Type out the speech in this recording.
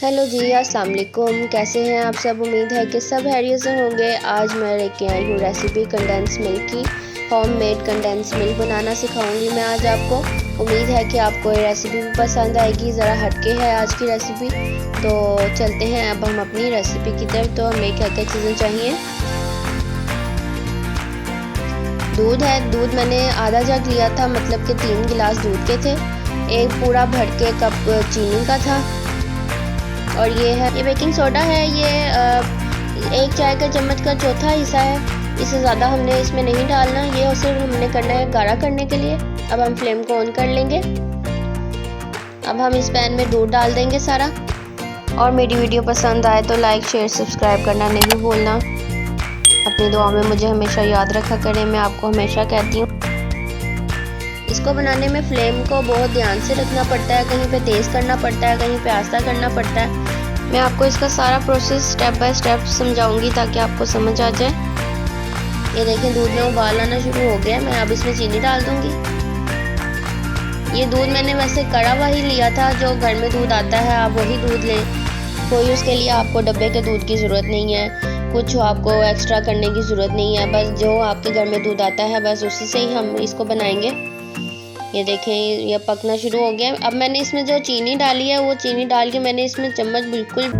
Hello जी, अस्सलाम वालेकुम। कैसे हैं आप सब? उम्मीद है कि सब खैरियत से होंगे। आज मैं लेके आई हूँ रेसिपी कंडेंस मिल्क की। होममेड कंडेंस मिल्क बनाना सिखाऊंगी मैं आज आपको। उम्मीद है कि आपको ये रेसिपी भी पसंद आएगी। ज़रा हटके है आज की रेसिपी। तो चलते हैं अब हम अपनी रेसिपी की तरफ। तो हमें क्या क्या चीज़ें चाहिए। दूध है, दूध मैंने आधा जग लिया था, मतलब कि 3 गिलास दूध के थे। एक पूरा भर के कप चीनी का था। और ये बेकिंग सोडा है, ये 1 चाय का चम्मच का चौथा हिस्सा है। इससे ज़्यादा हमने इसमें नहीं डालना, ये सिर्फ हमने करना है गाढ़ा करने के लिए। अब हम फ्लेम को ऑन कर लेंगे। अब हम इस पैन में दूध डाल देंगे सारा। और मेरी वीडियो पसंद आए तो लाइक शेयर सब्सक्राइब करना नहीं भूलना। अपनी दुआ में मुझे हमेशा याद रखा करें, मैं आपको हमेशा कहती हूँ। इसको बनाने में फ्लेम को बहुत ध्यान से रखना पड़ता है, कहीं पे तेज़ करना पड़ता है, कहीं पे आस्ता करना पड़ता है। मैं आपको इसका सारा प्रोसेस स्टेप बाय स्टेप समझाऊंगी ताकि आपको समझ आ जाए। ये देखें, दूध में उबाल आना शुरू हो गया। मैं अब इसमें चीनी डाल दूंगी। ये दूध मैंने वैसे कड़ा हुआ ही लिया था, जो घर में दूध आता है आप वही दूध लें। कोई उसके लिए आपको डब्बे के दूध की ज़रूरत नहीं है, कुछ आपको एक्स्ट्रा करने की ज़रूरत नहीं है। बस जो आपके घर में दूध आता है बस उसी से ही हम इसको बनाएंगे। ये देखें, ये पकना शुरू हो गया। अब मैंने इसमें जो चीनी डाली है वो चीनी डाल के मैंने इसमें चम्मच बिल्कुल